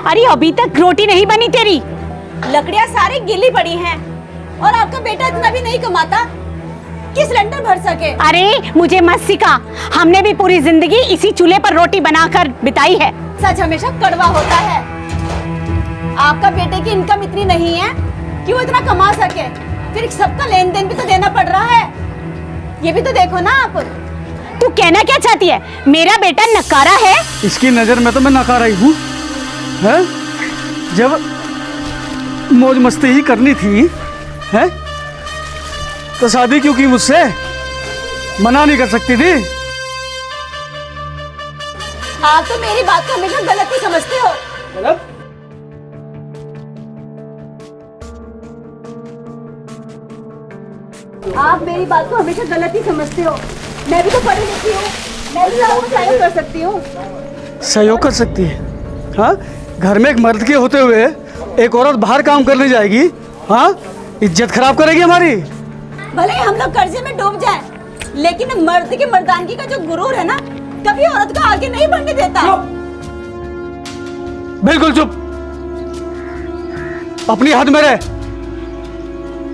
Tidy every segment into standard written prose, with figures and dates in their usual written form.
अरे अभी तक रोटी नहीं बनी तेरी। लकड़ियां सारी गीली पड़ी हैं और आपका बेटा इतना भी नहीं कमाता कि सिलेंडर भर सके। अरे मुझे मत सिखा, हमने भी पूरी जिंदगी इसी चूल्हे पर रोटी बनाकर बिताई है। सच हमेशा कड़वा होता है। आपका बेटे की इनकम इतनी नहीं है कि वो इतना कमा सके, फिर सबका लेन देन भी तो देना पड़ रहा है। ये भी तो देखो ना आप। तू कहना क्या चाहती है? मेरा बेटा नकारा है? इसकी नजर में तो मैं नकारा ही हूँ। है जब मौज मस्ती ही करनी थी है तो शादी क्यों की मुझसे? मना नहीं कर सकती थी? आप तो मेरी बात को हमेशा गलत ही समझते हो। गलत? आप मेरी बात को हमेशा गलत ही समझते हो। मैं भी तो पढ़ी लिखी हूँ, मैं भी आपको सहयोग कर सकती हूँ। सहयोग कर सकती है? हाँ, घर में एक मर्द के होते हुए एक औरत बाहर काम करने जाएगी? हाँ, इज्जत खराब करेगी हमारी। भले ही हम लोग कर्जे में डूब जाएं, लेकिन मर्द की मर्दानगी का जो गुरूर है ना, कभी औरत को आगे नहीं बढ़ने देता। बिल्कुल चुप, अपनी हद में रह।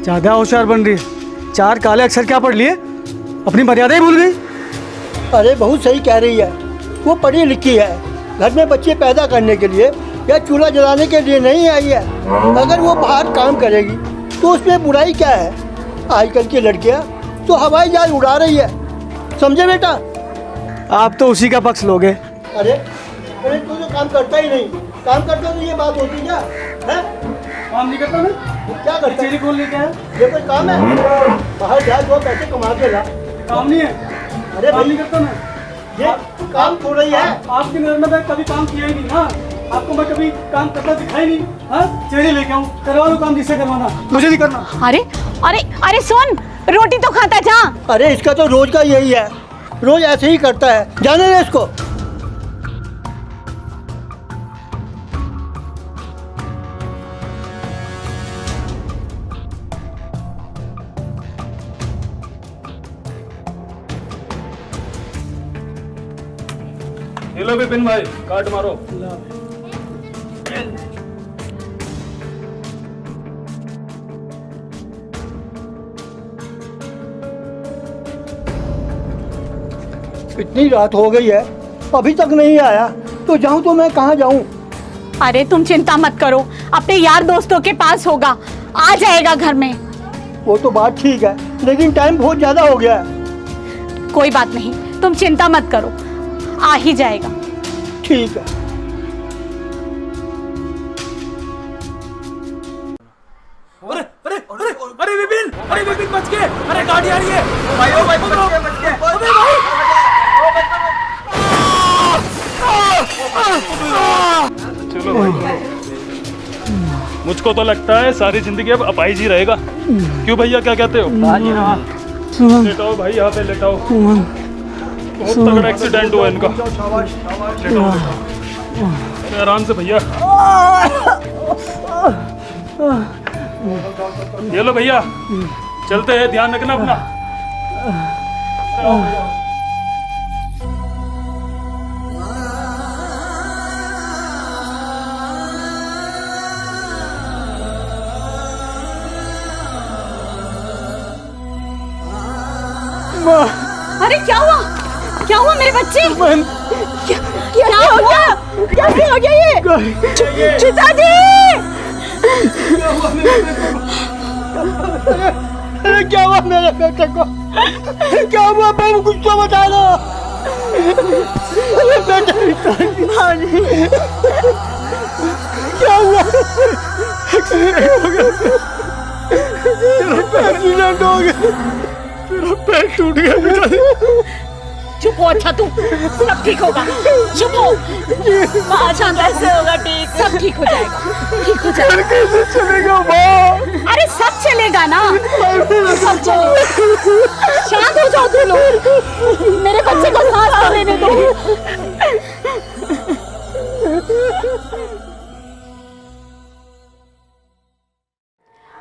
ज्यादा होशियार बन रही है। 4 काले अक्षर क्या पढ़ लिए? अपनी मर्यादा ही भूल गई। अरे बहुत सही कह रही है, वो पढ़ी लिखी है, घर में बच्चे पैदा करने के लिए या चूल्हा जलाने के लिए नहीं आई है। अगर वो बाहर काम करेगी तो उसमें बुराई क्या है? आजकल की लड़कियां तो हवाई जहाज उड़ा रही है, समझे बेटा? आप तो उसी का पक्ष लोगे। अरे अरे तू तो काम करता ही नहीं, काम करता तो ये बात होती क्या है? काम नहीं करता मैं? क्या करता है? खोल लेके आया। ये कोई काम है? बाहर जाए दो पैसे कमा के ला। काम नहीं है। अरे काम भाई नहीं करता मैं। ये काम थोड़ा ही है। आपकी नजर में मैं कभी काम किया ही नहीं ना। आपको मैं कभी काम करता दिखाई नहीं। हाँ, चेहरे लेके आऊँ, करवा लो काम जिससे करवाना, मुझे नहीं करना। अरे अरे अरे सुन, रोटी तो खाता जा। अरे इसका तो रोज का यही है, रोज ऐसे ही करता है, जाने दे इसको। ये लो विपिन भाई, काट मारो। इतनी रात हो गई है, अभी तक नहीं आया, तो जाऊं तो मैं कहाँ जाऊं? अरे तुम चिंता मत करो, अपने यार दोस्तों के पास होगा, आ जाएगा घर में। वो तो बात ठीक है, लेकिन टाइम बहुत ज्यादा हो गया है। कोई बात नहीं, तुम चिंता मत करो, आ ही जाएगा। ठीक है। अरे अरे अरे अरे विपिन, बच गए। अरे गाड़ी आ रही है भाई, ओ भाई बच गए। अबे भाई, चलो भाई, मुझको तो लगता है सारी जिंदगी अब अपाहिज ही रहेगा। क्यों भैया, क्या कहते हो? लेटाओ भाई, यहाँ पे लेटाओ। बहुत तगड़ा एक्सीडेंट हुआ इनका। लेटाओ आराम से भैया। ये लो भैया, चलते हैं, ध्यान रखना अपना। अरे क्या हुआ? क्या हुआ मेरे बच्चे? क्या हो गया? कैसे हो गया ये? पिताजी! अरे क्या हुआ मेरे बेटे को? क्या हुआ? बाबू कुछ तो बता दो। अरे बेटे, क्या हुआ? एक्सीडेंट हो गया। मेरा पैर टूट गया बेटा। चुप हो, अच्छा तू, सब ठीक होगा। चुप हो। अच्छा कैसे होगा ठीक? सब ठीक हो जाएगा, ठीक हो जाएगा। कैसे चलेगा माँ? अरे सब चलेगा ना, सब चलेगा। शांत हो जाओ तुम लोग, मेरे बच्चे को सांस तो लेने दो।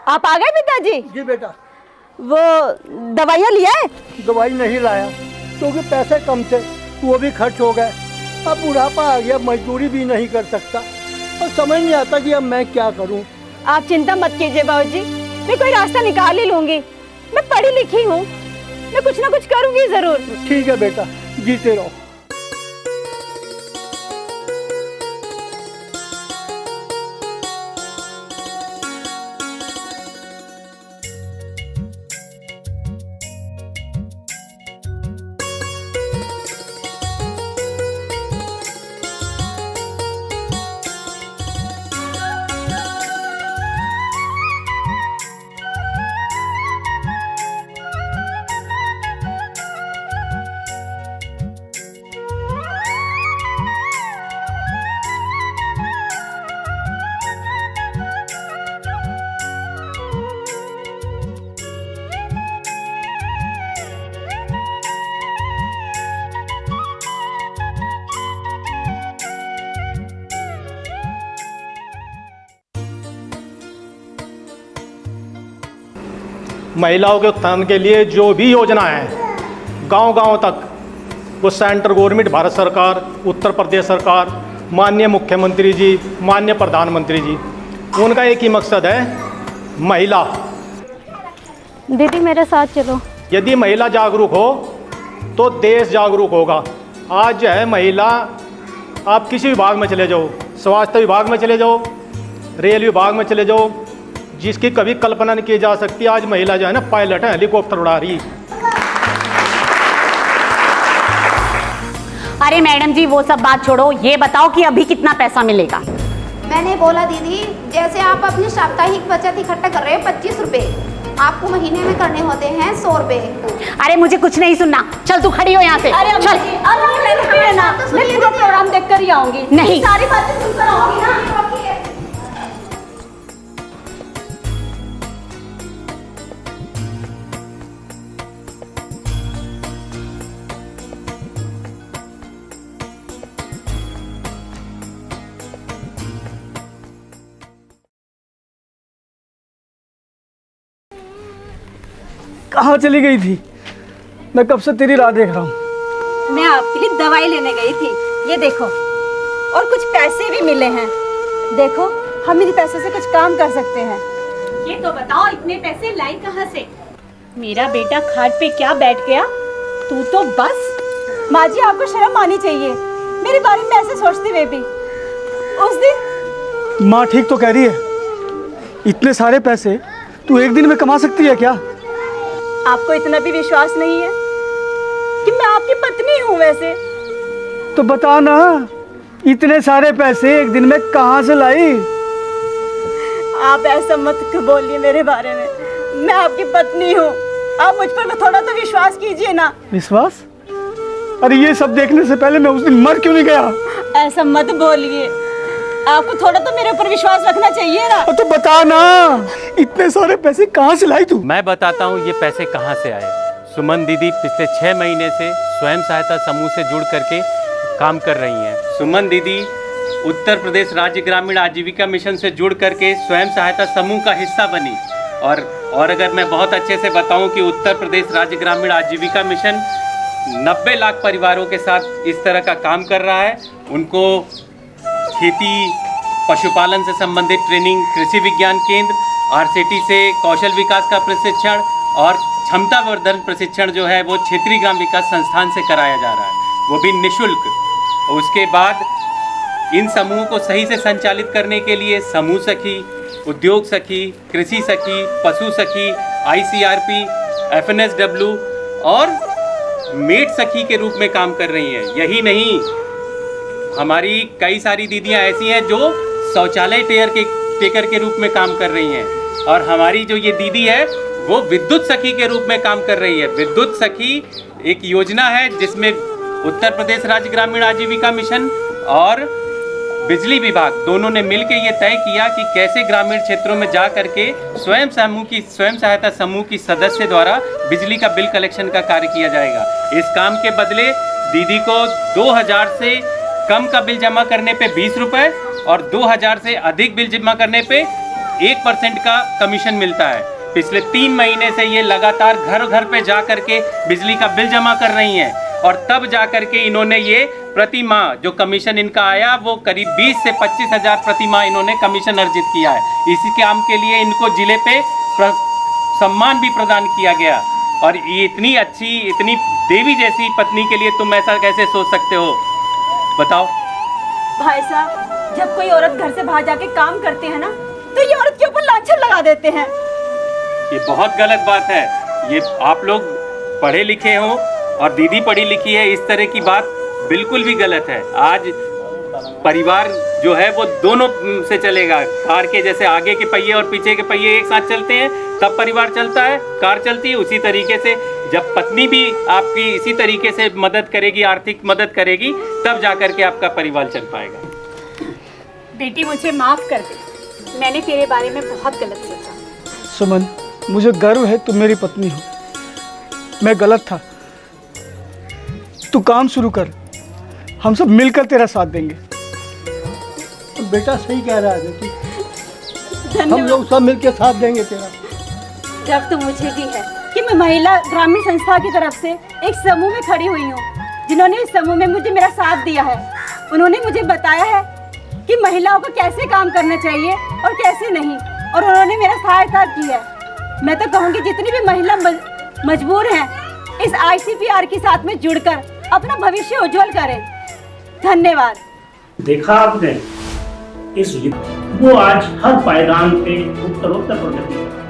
आप आ गए पिताजी? जी बेटा। वो दवाइयाँ लिया है? दवाई नहीं लाया क्योंकि पैसे कम थे, वो भी खर्च हो गए। अब बुढ़ापा आ गया, मजदूरी भी नहीं कर सकता, और समझ नहीं आता कि अब मैं क्या करूं। आप चिंता मत कीजिए बाबूजी, मैं कोई रास्ता निकाल ही लूंगी। मैं पढ़ी लिखी हूँ, मैं कुछ ना कुछ करूंगी जरूर। ठीक है बेटा, जीते रहो। महिलाओं के उत्थान के लिए जो भी योजना है गांव-गांव तक, वो सेंट्रल गवर्नमेंट, भारत सरकार, उत्तर प्रदेश सरकार, माननीय मुख्यमंत्री जी, माननीय प्रधानमंत्री जी, उनका एक ही मकसद है, महिला। दीदी मेरे साथ चलो। यदि महिला जागरूक हो तो देश जागरूक होगा। आज जो है महिला, आप किसी विभाग में चले जाओ, स्वास्थ्य विभाग में चले जाओ, रेल विभाग में चले जाओ, जिसकी कभी कल्पना नहीं की जा सकती, आज महिला जो है ना पायलट है, हेलीकॉप्टर उड़ा रही। अरे मैडम जी वो सब बात छोड़ो, ये बताओ कि अभी कितना पैसा मिलेगा। मैंने बोला दीदी, जैसे आप अपनी साप्ताहिक बचत इकट्ठा कर रहे हो 25 रुपए, आपको महीने में करने होते हैं 100 रुपए। अरे मुझे कुछ नहीं सुनना, चल तू खड़ी हो यहाँ से। अरे चल। मैं पूरा प्रोग्राम देख कर ही आऊंगी। नहीं। सारी बातें सुनकर आऊंगी ना। कहाँ चली गई थी? मैं कब से तेरी राह देख रहा हूँ। मैं आपके लिए दवाई लेने गई थी, ये देखो, और कुछ पैसे भी मिले हैं। देखो, हम इन पैसों से कुछ काम कर सकते हैं। ये तो बताओ इतने पैसे लाई कहाँ से? मेरा बेटा खाट पे क्या बैठ गया, तू तो बस। माँ जी, आपको शर्म आनी चाहिए, मेरे बारे में ऐसे सोचते हुए भी। उस दिन माँ ठीक तो कह रही है, इतने सारे पैसे तू एक दिन में कमा सकती है क्या? आपको इतना भी विश्वास नहीं है कि मैं आपकी पत्नी हूँ? वैसे तो बता ना, इतने सारे पैसे एक दिन में कहाँ से लाई? आप ऐसा मत बोलिए मेरे बारे में, मैं आपकी पत्नी हूँ। आप मुझ पर थोड़ा तो विश्वास कीजिए ना। विश्वास? अरे ये सब देखने से पहले मैं उस दिन मर क्यों नहीं गया? ऐसा मत बोलिए, आपको थोड़ा तो मेरे ऊपर विश्वास रखना चाहिए ना। तो बता ना, इतने सारे पैसे कहाँ से लाई तू? मैं बताता हूँ ये पैसे कहाँ से आए। सुमन दीदी पिछले 6 महीने से स्वयं सहायता समूह से जुड़ करके काम कर रही हैं। सुमन दीदी उत्तर प्रदेश राज्य ग्रामीण आजीविका मिशन से जुड़ करके स्वयं सहायता समूह का हिस्सा बनी। और अगर मैं बहुत अच्छे से बताऊं कि उत्तर प्रदेश राज्य ग्रामीण आजीविका मिशन 90 लाख परिवारों के साथ इस तरह का काम कर रहा है। उनको खेती, पशुपालन से संबंधित ट्रेनिंग, कृषि विज्ञान केंद्र, आरसीटी से कौशल विकास का प्रशिक्षण और क्षमता वर्धन प्रशिक्षण जो है वो क्षेत्रीय ग्राम विकास संस्थान से कराया जा रहा है, वो भी निःशुल्क। उसके बाद इन समूहों को सही से संचालित करने के लिए समूह सखी, उद्योग सखी, कृषि सखी, पशु सखी, ICRP, FNSW और मेट सखी के रूप में काम कर रही हैं। यही नहीं, हमारी कई सारी दीदियां ऐसी हैं जो शौचालय टेकर के रूप में काम कर रही हैं। और हमारी जो ये दीदी है वो विद्युत सखी के रूप में काम कर रही है। विद्युत सखी एक योजना है जिसमें उत्तर प्रदेश राज्य ग्रामीण आजीविका मिशन और बिजली विभाग दोनों ने मिलकर ये तय किया कि कैसे ग्रामीण क्षेत्रों में जा करके स्वयं सहायता समूह की सदस्य द्वारा बिजली का बिल कलेक्शन का कार्य किया जाएगा। इस काम के बदले दीदी को 2000 से कम का बिल जमा करने पे 20 रुपये और 2000 से अधिक बिल जमा करने पे 1% का कमीशन मिलता है। पिछले 3 महीने से ये लगातार घर घर पे जा करके बिजली का बिल जमा कर रही हैं और तब जा करके इन्होंने ये प्रति माह जो कमीशन इनका आया वो करीब 20 से 25 हज़ार प्रति माह इन्होंने कमीशन अर्जित किया है। इसी काम के लिए इनको जिले पे सम्मान भी प्रदान किया गया। और ये इतनी अच्छी, इतनी देवी जैसी पत्नी के लिए तुम ऐसा कैसे सोच सकते हो, बताओ। भाई साहब, जब कोई औरत घर से बाहर जाके काम करती है ना, तो ये औरत के ऊपर लांछन लगा देते हैं। ये बहुत गलत बात है। ये आप लोग पढ़े लिखे हो और दीदी पढ़ी लिखी है, इस तरह की बात बिल्कुल भी गलत है। आज परिवार जो है वो दोनों से चलेगा। कार के जैसे आगे के पहिए और पीछे के पहिए एक साथ चलते हैं तब परिवार चलता है, कार चलती है। उसी तरीके से जब पत्नी भी आपकी इसी तरीके से मदद करेगी, आर्थिक मदद करेगी, तब जाकर के आपका परिवार चल पाएगा। बेटी मुझे माफ कर दे, मैंने तेरे बारे में बहुत गलत सोचा। सुमन, मुझे गर्व है तुम मेरी पत्नी हो। मैं गलत था। तू काम शुरू कर, हम सब मिलकर तेरा साथ देंगे। बेटा सही कह रहा है बेटी, हम लोग सब मिलकर साथ देंगे तेरा। जब तो मुझे भी है कि मैं महिला ग्रामीण संस्था की तरफ से एक समूह में खड़ी हुई हूँ, जिन्होंने इस समूह में मुझे मेरा साथ दिया है। उन्होंने मुझे बताया है कि महिलाओं को कैसे काम करना चाहिए और कैसे नहीं, और उन्होंने मेरा सहायता की है। मैं तो कहूँगी जितनी भी महिला मजबूर हैं, इस ICPR के साथ में जुड़कर अपना भविष्य उज्जवल करें। धन्यवाद। देखा आपने, इस वो आज हर पायदान पे उत्तरोत्तर प्रगति कर रहा है।